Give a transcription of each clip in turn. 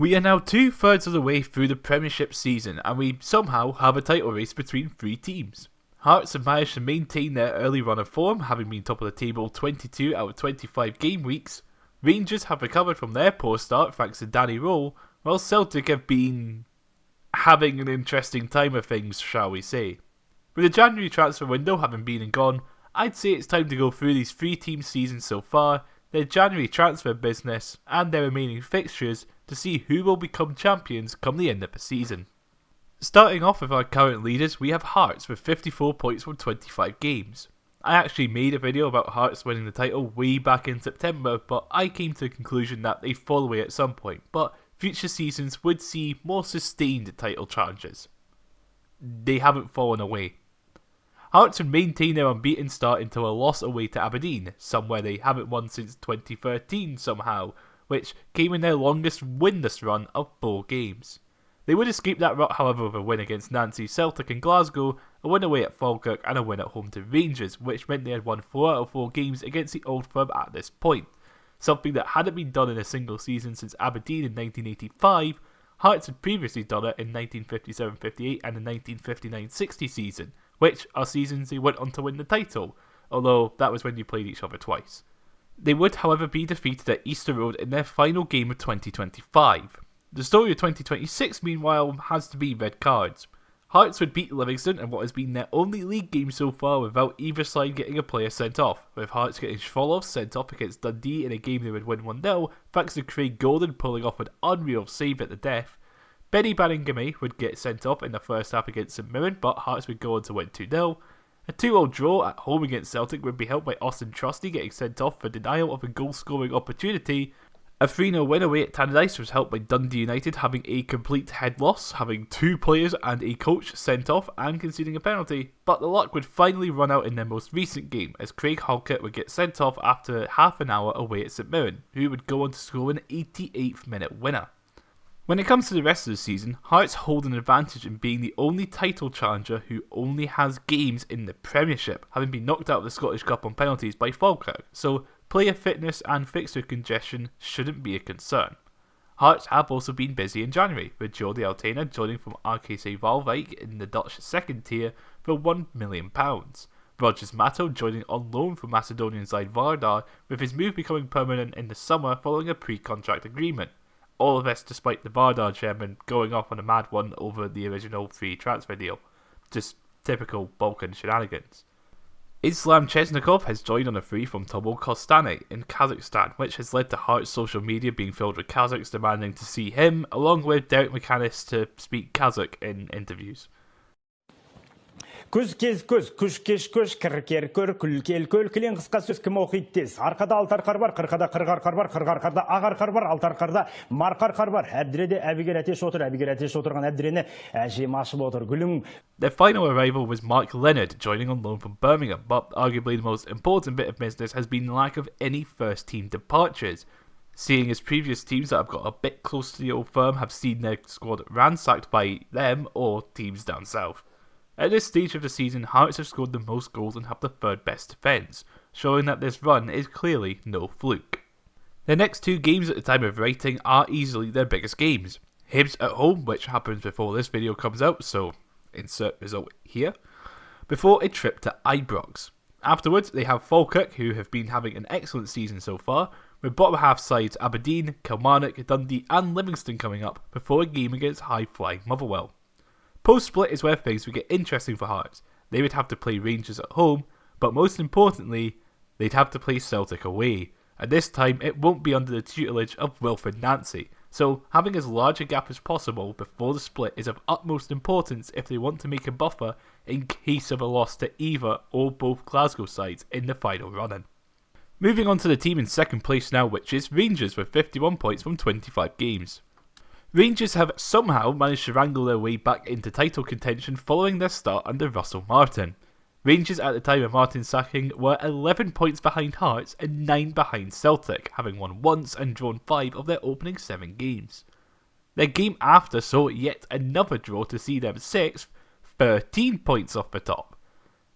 We are now 2/3 of the way through the Premiership season and we somehow have a title race between 3 teams. Hearts have managed to maintain their early run of form, having been top of the table 22 out of 25 game weeks. Rangers have recovered from their poor start thanks to Danny Rowe, while Celtic have been having an interesting time of things, shall we say. With the January transfer window having been and gone, I'd say it's time to go through these 3 teams' seasons so far, their January transfer business, and their remaining fixtures to see who will become champions come the end of the season. Starting off with our current leaders, we have Hearts with 54 points from 25 games. I actually made a video about Hearts winning the title way back in September, but I came to the conclusion that they'd fall away at some point, but future seasons would see more sustained title challenges. They haven't fallen away. Hearts would maintain their unbeaten start until a loss away to Aberdeen, somewhere they haven't won since 2013 somehow, which came in their longest winless run of 4 games. They would escape that rut, however, with a win against Nancy, Celtic and Glasgow, a win away at Falkirk and a win at home to Rangers, which meant they had won 4 out of 4 games against the old firm at this point. Something that hadn't been done in a single season since Aberdeen in 1985, Hearts had previously done it in 1957-58 and the 1959-60 season, which are seasons they went on to win the title, although that was when you played each other twice. They would, however, be defeated at Easter Road in their final game of 2025. The story of 2026, meanwhile, has to be red cards. Hearts would beat Livingston in what has been their only league game so far without either side getting a player sent off, with Hearts getting Schwolov sent off against Dundee in a game they would win 1-0 thanks to Craig Golden pulling off an unreal save at the death. Benny Banningamay would get sent off in the first half against St Mirren, but Hearts would go on to win 2-0. A 2-2 draw at home against Celtic would be helped by Austin Trusty getting sent off for denial of a goal-scoring opportunity. A 3-0 win away at Tannadice was helped by Dundee United having a complete head loss, having 2 players and a coach sent off and conceding a penalty, but the luck would finally run out in their most recent game as Craig Halkett would get sent off after half an hour away at St Mirren, who would go on to score an 88th minute winner. When it comes to the rest of the season, Hearts hold an advantage in being the only title challenger who only has games in the Premiership, having been knocked out of the Scottish Cup on penalties by Falkirk, so player fitness and fixture congestion shouldn't be a concern. Hearts have also been busy in January, with Jordi Altena joining from RKC Waalwijk in the Dutch second tier for £1 million. Rogers Mato joining on loan from Macedonian side Vardar, with his move becoming permanent in the summer following a pre-contract agreement. All of this despite the Vardar chairman going off on a mad one over the original free transfer deal. Just typical Balkan shenanigans. Islam Chesnikov has joined on a free from Tobol Kostane in Kazakhstan, which has led to Hearts' social media being filled with Kazakhs demanding to see him, along with Derek McCannis to speak Kazakh in interviews. Көз кез көз, күш кеш көш, кір кер көр, күл кел көл, кілең қысқа сөз кім оқиды тез. Арқада алты арқар бар, қырқада қырық арқар бар, қырық арқарда ақ арқар бар, алты арқарда марқа арқар бар. Әбдіреде әбігер әтеш отырған әбдірені әжем ашып отыр, гүлім. Their final arrival was Mark Leonard joining on loan from Birmingham, but arguably the most important bit of business has been the lack of any first team departures. Seeing as previous teams that have got a bit close to the old firm have seen their squad ransacked by them or teams down south. At this stage of the season, Hearts have scored the most goals and have the 3rd best defence, showing that this run is clearly no fluke. Their next 2 games at the time of writing are easily their biggest games. Hibs at home, which happens before this video comes out, so insert result here, before a trip to Ibrox. Afterwards, they have Falkirk, who have been having an excellent season so far, with bottom half sides Aberdeen, Kilmarnock, Dundee and Livingston coming up, before a game against high-flying Motherwell. Post-split is where things would get interesting for Hearts. They would have to play Rangers at home, but most importantly, they'd have to play Celtic away. And this time, it won't be under the tutelage of Wilfred Nancy, so having as large a gap as possible before the split is of utmost importance if they want to make a buffer in case of a loss to either or both Glasgow sides in the final run-in. Moving on to the team in second place now, which is Rangers with 51 points from 25 games. Rangers have somehow managed to wrangle their way back into title contention following their start under Russell Martin. Rangers at the time of Martin's sacking were 11 points behind Hearts and 9 behind Celtic, having won once and drawn 5 of their opening 7 games. Their game after saw yet another draw to see them 6th, 13 points off the top.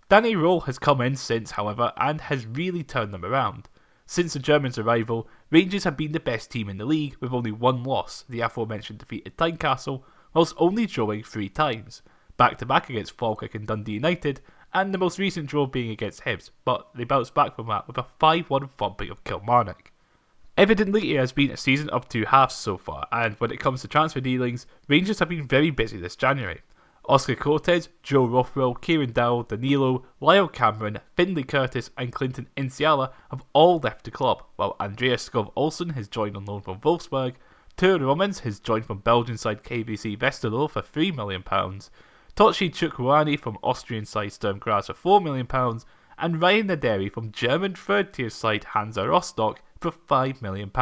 Danny Rowe has come in since, however, and has really turned them around. Since the Germans' arrival, Rangers have been the best team in the league with only one loss, the aforementioned defeat at Tynecastle, whilst only drawing 3 times, back-to-back against Falkirk and Dundee United, and the most recent draw being against Hibs, but they bounced back from that with a 5-1 thumping of Kilmarnock. Evidently, it has been a season of 2 halves so far, and when it comes to transfer dealings, Rangers have been very busy this January. Oscar Cortez, Joe Rothwell, Kieran Dowell, Danilo, Lyle Cameron, Finlay Curtis and Clinton Inciala have all left the club, while Andreas Skov Olsen has joined on loan from Wolfsburg, Tur Romans has joined from Belgian side KVC Westerlo for £3 million, Tochi Chukwuani from Austrian side Sturm Graz for £4 million, and Ryan Naderi from German third-tier side Hansa Rostock for £5 million.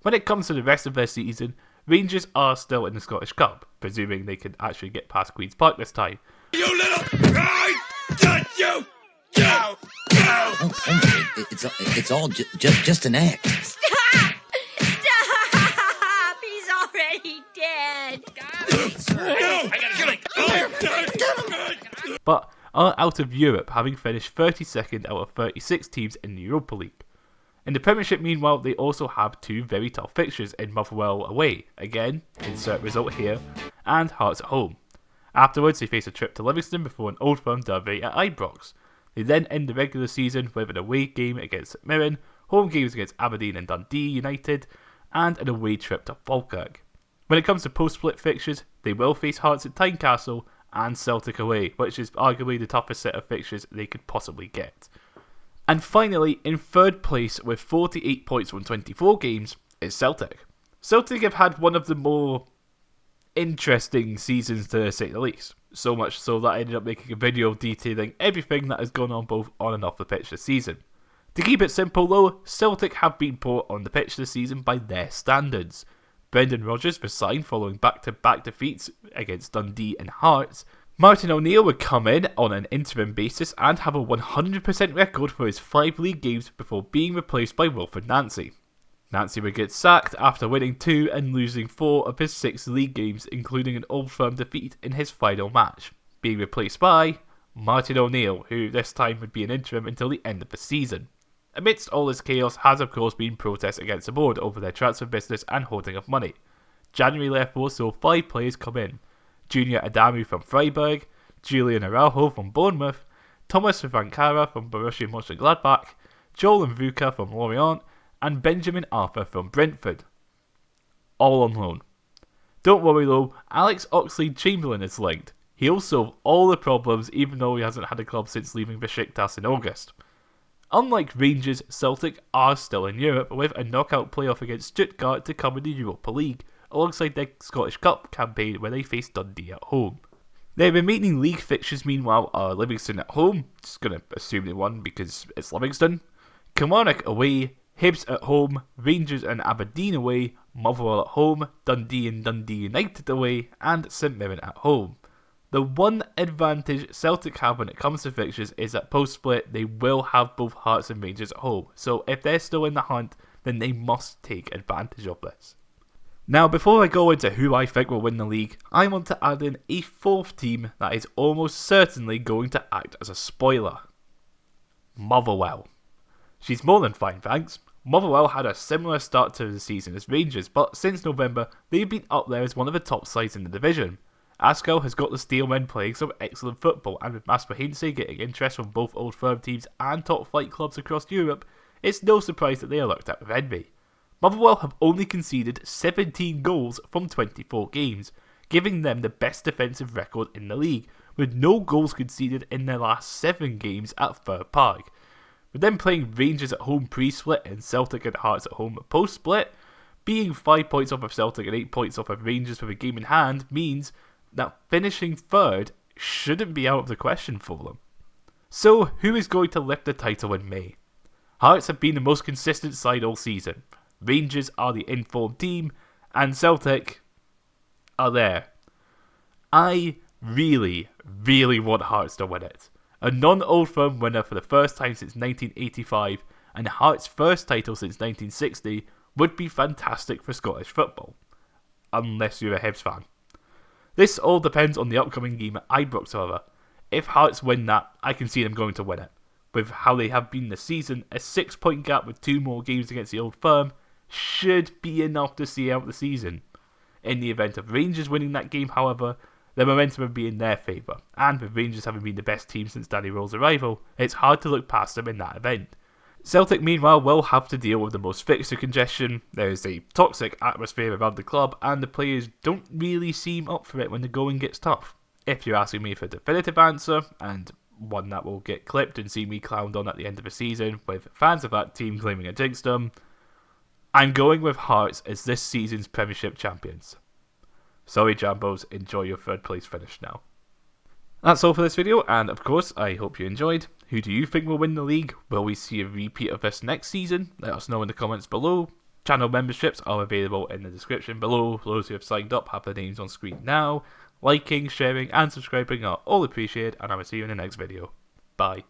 When it comes to the rest of their season, Rangers are still in the Scottish Cup, presuming they can actually get past Queen's Park this time. You little... I touch you! No! No! Oh, it's all just an act. Stop! Stop! He's already dead. No! I gotta kill him! But are out of Europe, having finished 32nd out of 36 teams in the Europa League. In the Premiership, meanwhile, they also have 2 very tough fixtures in Motherwell away, again, insert result here, and Hearts at home. Afterwards, they face a trip to Livingston before an Old Firm derby at Ibrox. They then end the regular season with an away game against St Mirren, home games against Aberdeen and Dundee United, and an away trip to Falkirk. When it comes to post-split fixtures, they will face Hearts at Tynecastle and Celtic away, which is arguably the toughest set of fixtures they could possibly get. And finally, in third place with 48 points from 24 games is Celtic. Celtic have had one of the more interesting seasons to say the least. So much so that I ended up making a video detailing everything that has gone on both on and off the pitch this season. To keep it simple though, Celtic have been poor on the pitch this season by their standards. Brendan Rodgers resigned following back-to-back defeats against Dundee and Hearts. Martin O'Neill would come in on an interim basis and have a 100% record for his 5 league games before being replaced by Wilfred Nancy. Nancy would get sacked after winning 2 and losing 4 of his 6 league games, including an Old Firm defeat in his final match, being replaced by Martin O'Neill, who this time would be an interim until the end of the season. Amidst all this chaos has of course been protests against the board over their transfer business and hoarding of money. January therefore saw 5 players come in. Junior Adamu from Freiburg, Julian Araujo from Bournemouth, Thomas Vankara from Borussia Mönchengladbach, Joel Mvuka from Lorient, and Benjamin Arthur from Brentford. All on loan. Don't worry though, Alex Oxlade-Chamberlain is linked. He'll solve all the problems even though he hasn't had a club since leaving Besiktas in August. Unlike Rangers, Celtic are still in Europe with a knockout playoff against Stuttgart to come in the Europa League, alongside their Scottish Cup campaign where they face Dundee at home. Their remaining league fixtures meanwhile are Livingston at home, just going to assume they won because it's Livingston, Kilmarnock away, Hibs at home, Rangers and Aberdeen away, Motherwell at home, Dundee and Dundee United away, and St Mirren at home. The one advantage Celtic have when it comes to fixtures is that post-split they will have both Hearts and Rangers at home, so if they're still in the hunt, then they must take advantage of this. Now, before I go into who I think will win the league, I want to add in a 4th team that is almost certainly going to act as a spoiler. Motherwell. She's more than fine, thanks. Motherwell had a similar start to the season as Rangers, but since November, they've been up there as one of the top sides in the division. Askell has got the Steelmen playing some excellent football, and with Maspahense getting interest from both Old Firm teams and top flight clubs across Europe, it's no surprise that they are looked at with envy. Motherwell have only conceded 17 goals from 24 games, giving them the best defensive record in the league, with no goals conceded in their last 7 games at Fir Park. With them playing Rangers at home pre-split and Celtic and Hearts at home post-split, being 5 points off of Celtic and 8 points off of Rangers with a game in hand means that finishing third shouldn't be out of the question for them. So, who is going to lift the title in May? Hearts have been the most consistent side all season. Rangers are the informed team, and Celtic are there. I really want Hearts to win it. A non-Old Firm winner for the first time since 1985, and Hearts' first title since 1960 would be fantastic for Scottish football. Unless you're a Hibs fan. This all depends on the upcoming game at Ibrox, however. If Hearts win that, I can see them going to win it. with how they have been this season, a 6-point gap with 2 more games against the Old Firm should be enough to see out the season. In the event of Rangers winning that game, however, the momentum would be in their favour, and with Rangers having been the best team since Danny Rowe's arrival, it's hard to look past them in that event. Celtic, meanwhile, will have to deal with the most fixture congestion. There is a toxic atmosphere around the club, and the players don't really seem up for it when the going gets tough. If you're asking me for a definitive answer, and one that will get clipped and see me clowned on at the end of the season, with fans of that team claiming a jinxdom, I'm going with Hearts as this season's Premiership champions. Sorry Jambos, enjoy your 3rd place finish now. That's all for this video, and of course, I hope you enjoyed. Who do you think will win the league? Will we see a repeat of this next season? Let us know in the comments below. Channel memberships are available in the description below. Those who have signed up have their names on screen now. Liking, sharing, and subscribing are all appreciated, and I will see you in the next video. Bye.